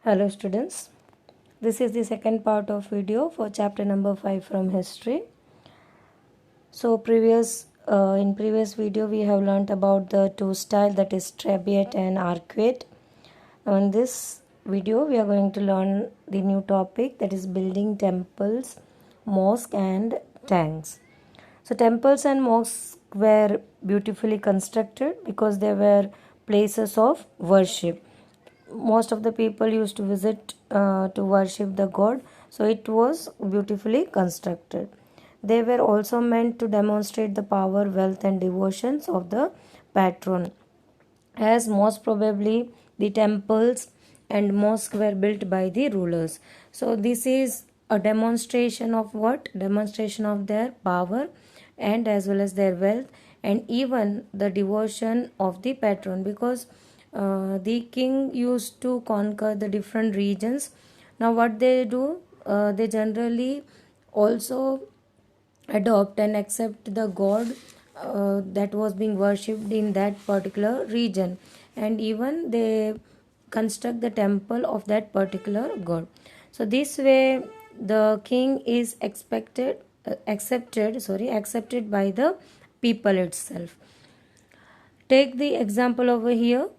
Hello students, this is the second part of video for chapter number 5 from history. So in previous video we have learnt about the two style, that is Trabeate and Arcuate. Now in this video we are going to learn the new topic, that is building temples, mosques and tanks. So temples and mosques were beautifully constructed because they were places of worship. Most of the people used to visit to worship the god, so it was beautifully constructed. They were also meant to demonstrate the power, wealth and devotions of the patron, as most probably the temples and mosques were built by the rulers. So this is a demonstration of what? Demonstration of their power and as well as their wealth, and even the devotion of the patron, because the king used to conquer the different regions. Now what they do, they generally also adopt and accept the god that was being worshipped in that particular region, and even they construct the temple of that particular god. So this way the king is accepted by the people itself. Take the example over here,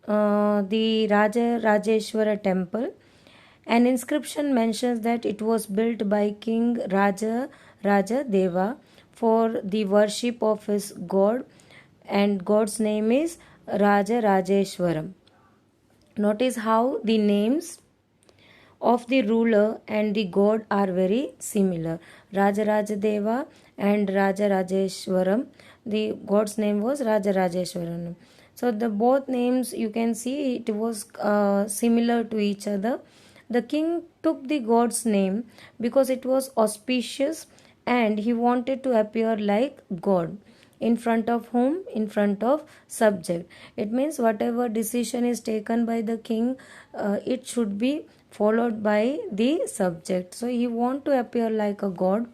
the Raja Rajeshwara temple. An inscription mentions that it was built by King Raja Deva for the worship of his god, and God's name is Raja Rajeshwaram. Notice how the names of the ruler and the god are very similar. Raja Rajadeva and Raja Rajeshwaram. The god's name was Raja Rajeshwaram. So the both names, you can see it was similar to each other. The king took the god's name because it was auspicious and he wanted to appear like God. In front of whom? In front of subject. It means whatever decision is taken by the king, it should be followed by the subject. So he want to appear like a god,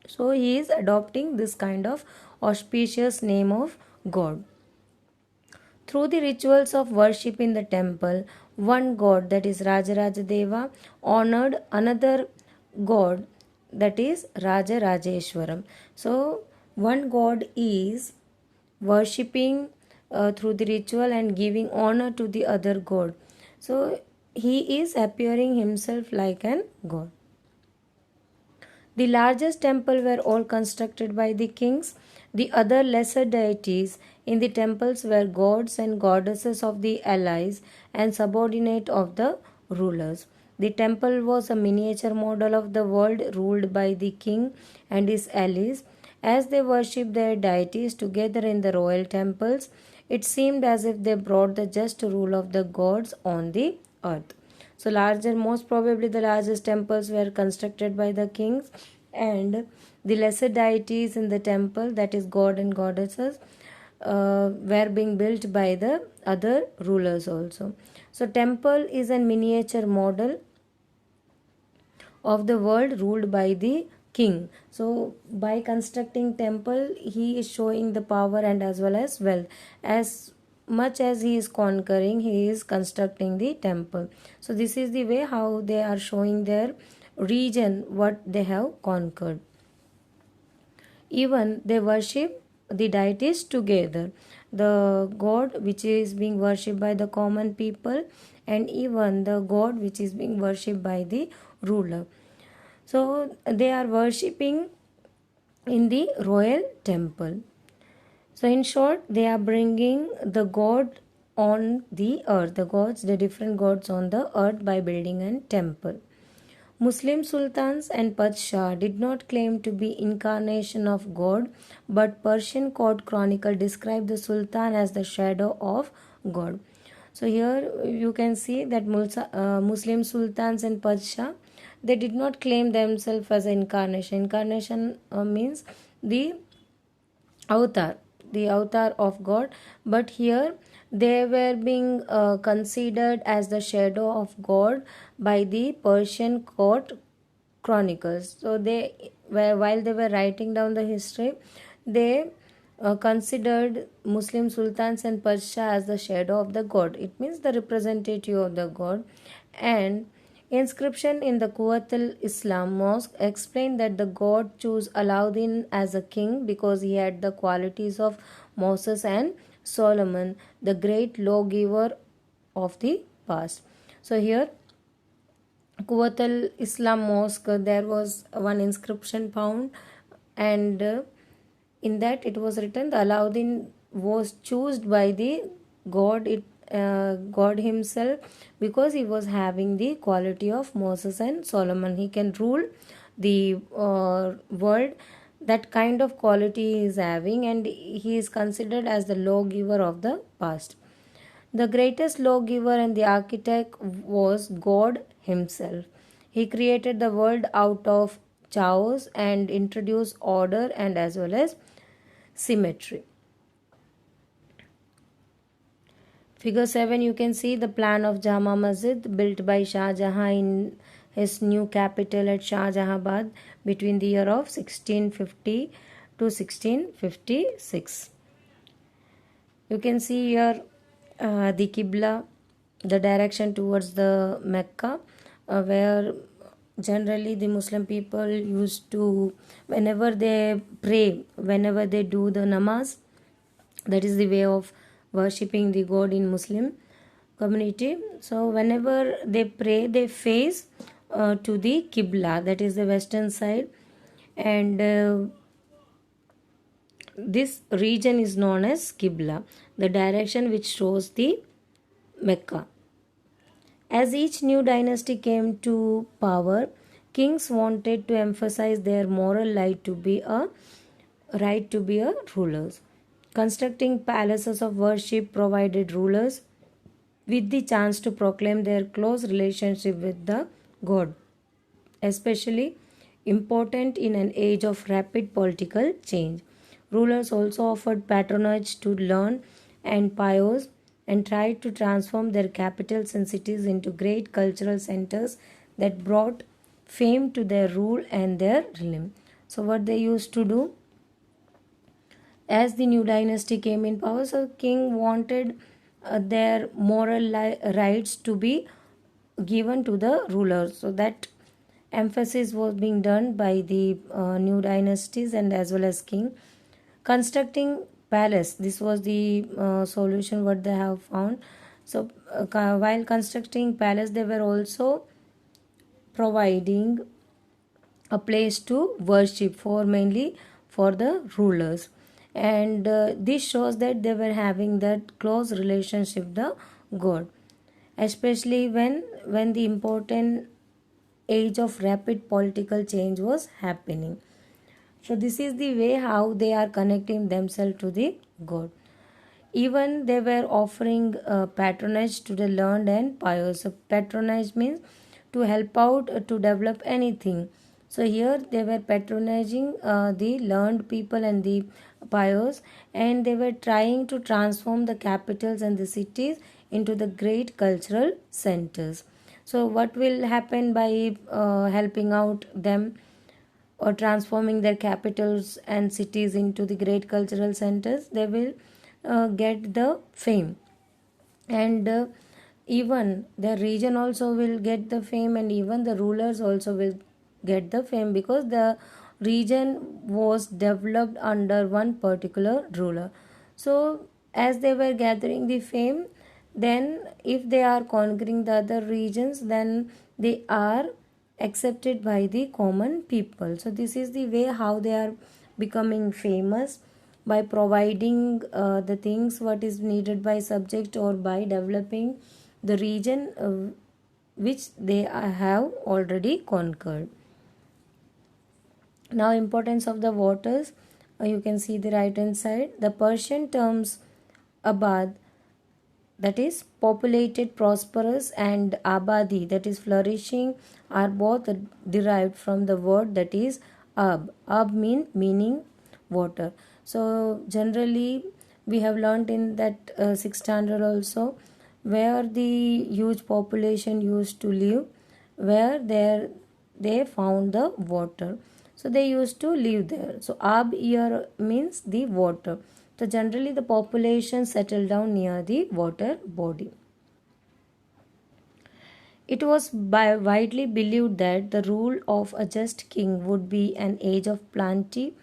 so he is adopting this kind of auspicious name of god. Through the rituals of worship in the temple, one god, that is Rajarajadeva, honored another god, that is Raja Rajeshwaram. So one god is worshipping through the ritual and giving honor to the other god. So he is appearing himself like an god. The largest temple were all constructed by the kings. The other lesser deities in the temples were gods and goddesses of the allies and subordinate of the rulers. The temple was a miniature model of the world ruled by the king and his allies. As they worshipped their deities together in the royal temples, it seemed as if they brought the just rule of the gods on the earth. So most probably the largest temples were constructed by the kings, and the lesser deities in the temple, that is god and goddesses, were being built by the other rulers also. So temple is a miniature model of the world ruled by the king. So by constructing temple, he is showing the power and as well as wealth. As much as he is conquering, he is constructing the temple. So this is the way how they are showing their region, what they have conquered. Even they worship the deities together, the god which is being worshipped by the common people, and even the god which is being worshipped by the ruler. So they are worshipping in the royal temple. So in short, they are bringing the god on the earth, the different gods on the earth by building a temple. Muslim sultans and Padshah did not claim to be incarnation of God, but Persian court chronicle described the sultan as the shadow of God. So here you can see that Muslim sultans and Padshah, they did not claim themselves as an incarnation. Incarnation means the avatar of God, but here they were being considered as the shadow of God by the Persian court chronicles. So they were, while they were writing down the history, they considered Muslim sultans and Persia as the shadow of the god. It means the representative of the god. And inscription in the Quwat al-Islam mosque explained that the god chose Alauddin as a king because he had the qualities of Moses and Solomon, the great lawgiver of the past. So here Quwat al-Islam mosque, there was one inscription found, and in that it was written the Alauddin was chosen by the God himself, because he was having the quality of Moses and Solomon. He can rule the world. That kind of quality he is having, and he is considered as the lawgiver of the past. The greatest lawgiver and the architect was God himself. He created the world out of chaos and introduced order and as well as symmetry. Figure 7, you can see the plan of Jama Masjid built by Shah Jahan in his new capital at Shah Jahanabad between the year of 1650 to 1656. You can see here the Qibla, the direction towards the Mecca, where generally the Muslim people used to, whenever they pray, whenever they do the namaz, that is the way of worshipping the God in Muslim community. So whenever they pray, they face to the Qibla, that is the western side, and this region is known as Qibla, the direction which shows the Mecca. As each new dynasty came to power, kings wanted to emphasize their moral right to be a rulers. Constructing palaces of worship provided rulers with the chance to proclaim their close relationship with the god, especially important in an age of rapid political change. Rulers also offered patronage to learned and pious and tried to transform their capitals and cities into great cultural centers that brought fame to their rule and their realm. So, what they used to do, as the new dynasty came in power, so king wanted their rights to be given to the rulers. So that emphasis was being done by the new dynasties and as well as king. Constructing palace, this was the solution what they have found. So while constructing palace, they were also providing a place to worship for, mainly for the rulers, and this shows that they were having that close relationship with the god, especially when the important age of rapid political change was happening. So this is the way how they are connecting themselves to the god. Even they were offering patronage to the learned and pious. So patronage means to help out to develop anything. So here they were patronizing the learned people and the pious, and they were trying to transform the capitals and the cities into the great cultural centers. So what will happen by helping out them or transforming their capitals and cities into the great cultural centers? They will get the fame, and even the region also will get the fame, and even the rulers also will get the fame, because the region was developed under one particular ruler. So as they were gathering the fame, then if they are conquering the other regions, then they are accepted by the common people. So this is the way how they are becoming famous, by providing the things what is needed by subject, or by developing the region which they have already conquered. Now importance of the waters, you can see the right hand side. The Persian terms abad, that is populated, prosperous, and abadi, that is flourishing, are both derived from the word that is ab meaning water. So generally we have learned in that 6th standard also, where the huge population used to live, where they found the water. So they used to live there. So ab here means the water. So generally the population settled down near the water body. It was widely believed that the rule of a just king would be an age of plenty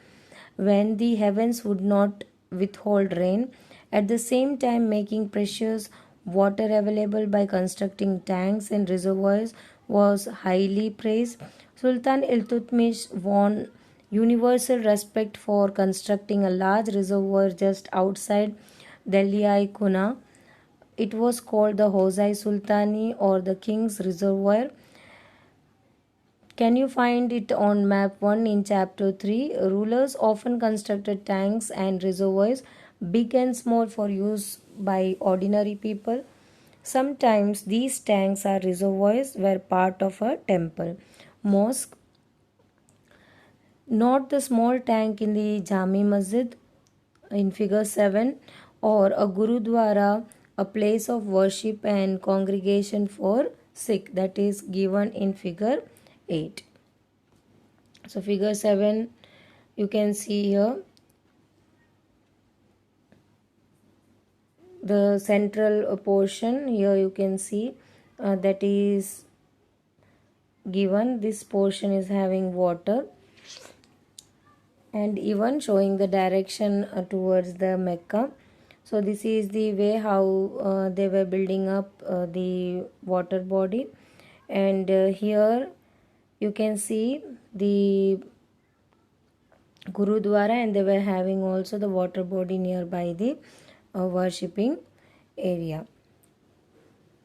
when the heavens would not withhold rain, at the same time making precious water available by constructing tanks and reservoirs was highly praised. Sultan Iltutmish won universal respect for constructing a large reservoir just outside Delhi Kuna. It was called the Hozai Sultani or the King's Reservoir. Can you find it on map 1 in chapter 3? Rulers often constructed tanks and reservoirs, big and small, for use by ordinary people. Sometimes these tanks or reservoirs were part of a temple, mosque. Not the small tank in the Jami Masjid in figure 7, or a Gurudwara, a place of worship and congregation for Sikh, that is given in figure 8. So figure 7 you can see here the central portion. Here you can see that is given, this portion is having water and even showing the direction towards the Mecca. So this is the way how they were building up the water body. And here you can see the Gurudwara, and they were having also the water body nearby the worshipping area.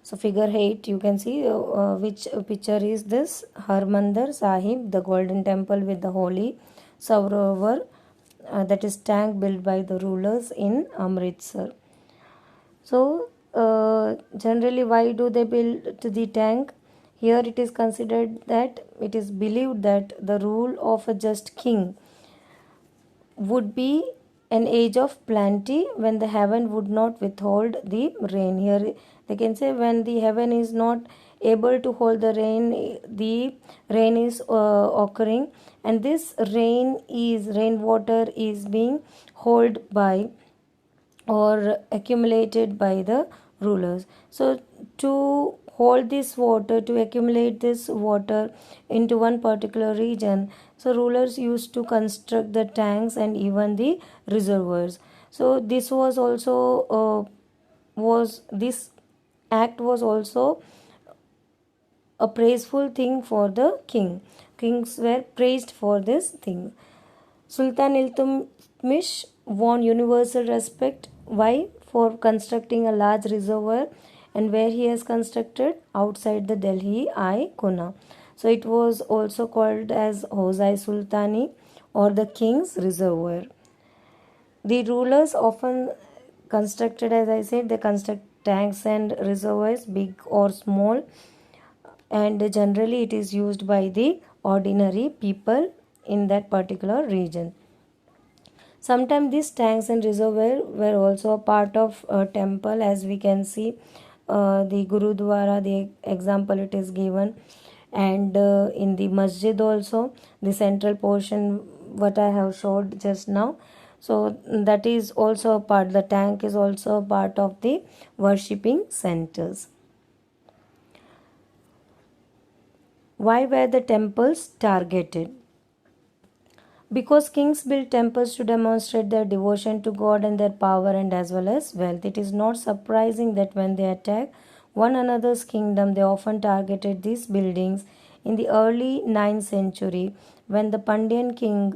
So figure 8 you can see which picture is this. Harmandir Sahib, the golden temple with the holy Sarovar, that is tank built by the rulers in Amritsar. So generally why do they build the tank? Here it is considered that it is believed that the rule of a just king would be an age of plenty when the heaven would not withhold the rain. Here they can say when the heaven is not able to hold the rain is occurring, and this rainwater is being held by or accumulated by the rulers. So to hold this water, to accumulate this water into one particular region, so rulers used to construct the tanks and even the reservoirs. So this was also this act was also a praiseful thing for the king. Kings were praised for this thing. Sultan Iltutmish won universal respect. Why? For constructing a large reservoir, and where he has constructed outside the Delhi Kuna. So it was also called as Hozai Sultani or the King's Reservoir. The rulers often constructed, as I said, they construct tanks and reservoirs, big or small, and generally it is used by the ordinary people in that particular region. Sometimes these tanks and reservoir were also a part of a temple, as we can see the Gurudwara, the example it is given, and in the masjid also, the central portion what I have showed just now. So that is also a part, the tank is also a part of the worshipping centers. Why were the temples targeted? Because kings built temples to demonstrate their devotion to God and their power and as well as wealth. It is not surprising that when they attacked one another's kingdom, they often targeted these buildings. In the early 9th century, when the Pandyan king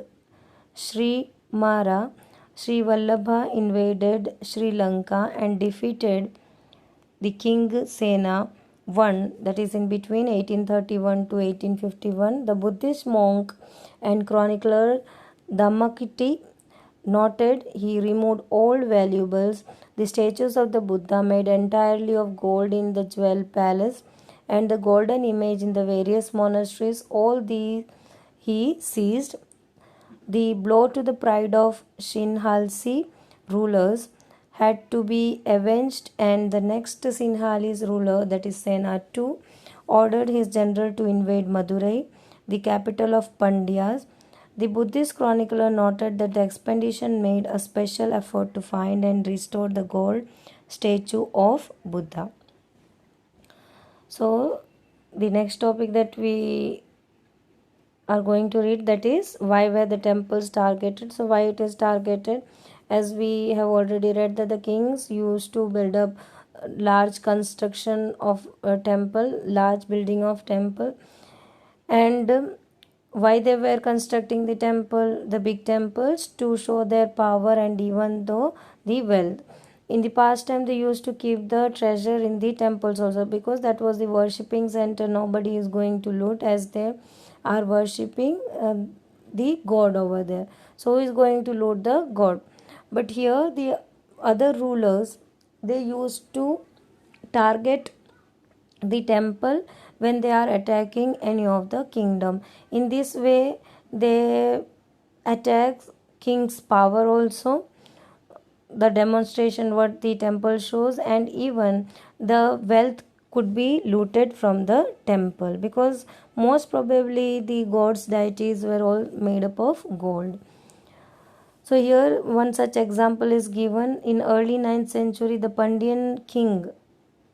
Sri Mara Sri Vallabha invaded Sri Lanka and defeated the King Sena I, that is in between 1831 to 1851, the Buddhist monk and chronicler Dhammakitty noted he removed all valuables, the statues of the Buddha made entirely of gold in the jewel palace, and the golden image in the various monasteries, all these he seized. The blow to the pride of Sinhalese rulers had to be avenged, and the next Sinhalese ruler, that is Sena II, ordered his general to invade Madurai, the capital of Pandyas. The Buddhist chronicler noted that the expedition made a special effort to find and restore the gold statue of Buddha. So, the next topic that we are going to read, that is why were the temples targeted. So why it is targeted, as we have already read that the kings used to build up large construction of a temple, large building of temple, and why they were constructing the temple, the big temples, to show their power and even though the wealth. In the past time they used to keep the treasure in the temples also, because that was the worshipping center. Nobody is going to loot, as they are worshipping the god over there. So who is going to loot the god? But here the other rulers, they used to target the temple when they are attacking any of the kingdom. In this way they attack king's power also, the demonstration what the temple shows, and even the wealth could be looted from the temple, because most probably the gods deities were all made up of gold. So here one such example is given. In early 9th century, the Pandyan king,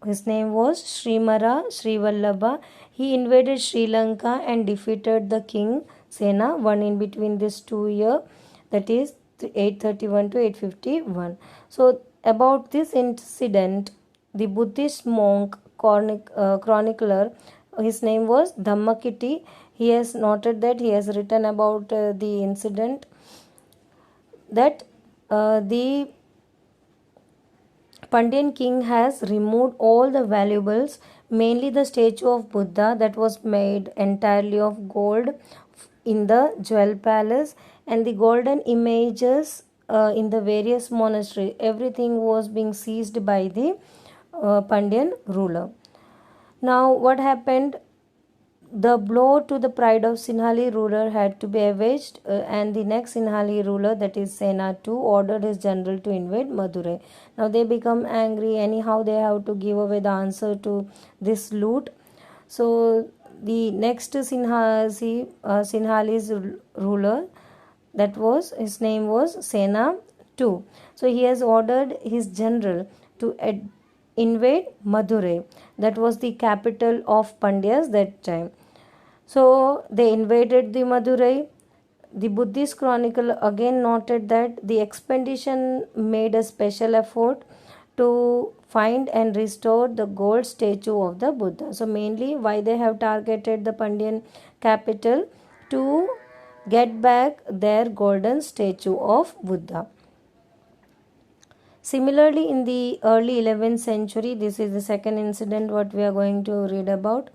his name was Srimara Srivallabha, he invaded Sri Lanka and defeated the king Sena, one in between this 2 year, that is 831 to 851. So about this incident, the Buddhist monk chronicler, his name was Dhammakiti, he has noted that, he has written about the incident, that the Pandyan king has removed all the valuables, mainly the statue of Buddha that was made entirely of gold in the jewel palace, and the golden images in the various monasteries. Everything was being seized by the Pandyan ruler. Now what happened? The blow to the pride of Sinhali ruler had to be avenged, and the next Sinhali ruler, that is Sena II, ordered his general to invade Madurai. Now they become angry, anyhow they have to give away the answer to this loot. So the next Sinhali's ruler, that was, his name was Sena II. So he has ordered his general to invade Madurai, that was the capital of Pandyas that time. So they invaded the Madurai. The Buddhist chronicle again noted that the expedition made a special effort to find and restore the gold statue of the Buddha. So mainly why they have targeted the Pandyan capital, to get back their golden statue of Buddha. Similarly, in the early 11th century, this is the second incident what we are going to read about.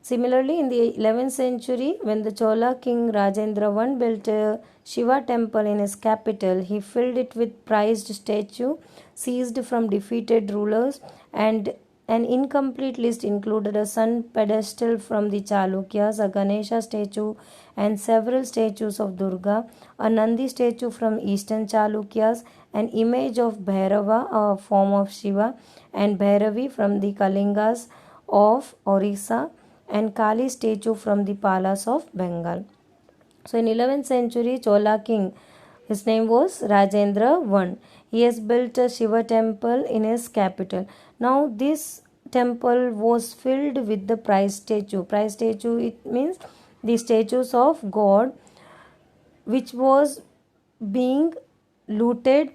Similarly, in the 11th century, when the Chola king Rajendra I built a Shiva temple in his capital, he filled it with prized statue seized from defeated rulers, and an incomplete list included a sun pedestal from the Chalukyas, a Ganesha statue, and several statues of Durga, a Nandi statue from eastern Chalukyas, an image of Bhairava, a form of Shiva, and Bhairavi from the Kalingas of Orissa, and Kali statue from the Palas of Bengal. So in 11th century, Chola king, his name was Rajendra I. He has built a Shiva temple in his capital. Now this temple was filled with the prize statue. Prize statue, it means the statues of God, which was being looted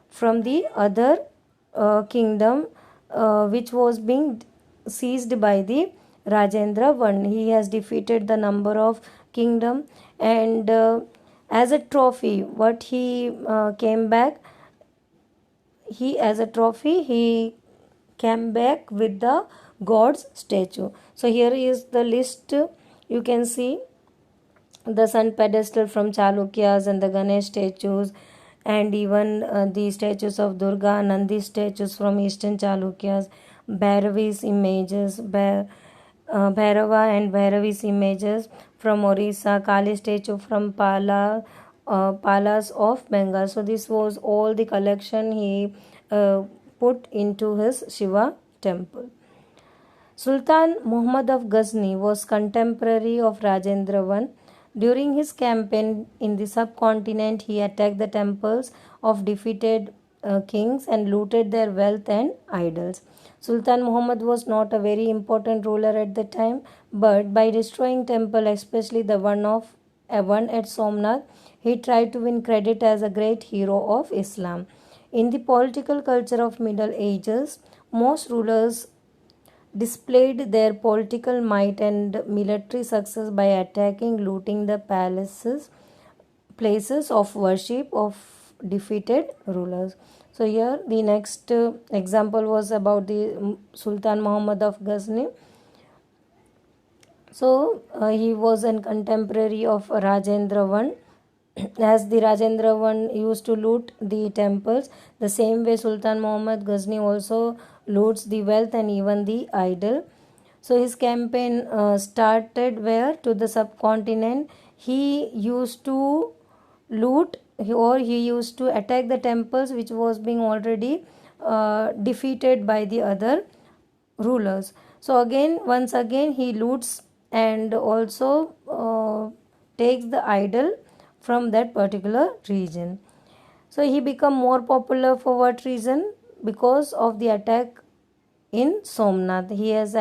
from the other kingdom, which was being seized by the Rajendra I. He has defeated the number of kingdom, and as a trophy, what he came back, he came back with the God's statue. So here is the list. You can see the sun pedestal from Chalukyas and the Ganesh statues, and even the statues of Durga, Nandi statues from eastern Chalukyas, Bhairavi's images, Bhairava and Bhairavi's images from Orissa, Kali statue from Palas of Bengal. So this was all the collection he put into his Shiva temple. Sultan Muhammad of Ghazni was contemporary of Rajendra I. During his campaign in the subcontinent, he attacked the temples of defeated kings and looted their wealth and idols. Sultan Muhammad was not a very important ruler at the time, but by destroying temple, especially the one at Somnath, he tried to win credit as a great hero of Islam. In the political culture of Middle Ages, most rulers displayed their political might and military success by attacking, looting the places of worship of defeated rulers. So here the next example was about the Sultan Muhammad of Ghazni. So he was a contemporary of Rajendra I. As the Rajendra I used to loot the temples, the same way Sultan Muhammad Ghazni also loots the wealth and even the idol. So his campaign started where? To the subcontinent. He used to loot or he used to attack the temples which was being already defeated by the other rulers. So once again he loots and also takes the idol from that particular region. So he become more popular for what reason? Because of the attack in Somnath. He has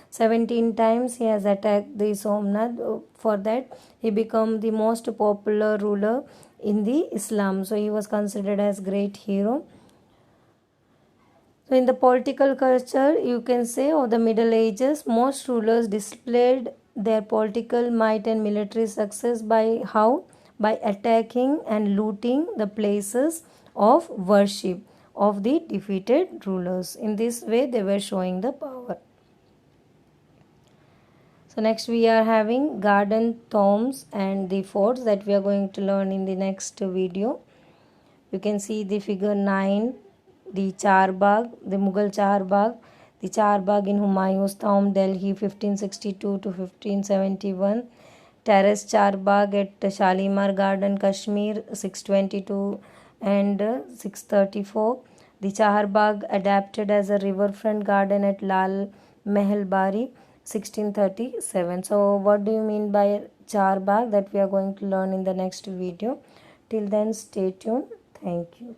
17 times he has attacked the Somnath. For that he become the most popular ruler in the Islam. So he was considered as great hero. So in the political culture, you can say of the Middle Ages, most rulers displayed their political might and military success by how? By attacking and looting the places of worship of the defeated rulers. In this way, they were showing the power. So next we are having garden tombs and the forts that we are going to learn in the next video. You can see the figure 9. The Charbagh, the Mughal Charbagh, the Charbagh in Humayun's tomb, Delhi 1562 to 1571, Terrace Charbagh at Shalimar Garden, Kashmir 622 and 634, the Charbagh adapted as a riverfront garden at Lal Mahal Bari 1637. So what do you mean by Charbagh? That we are going to learn in the next video. Till then, stay tuned. Thank you.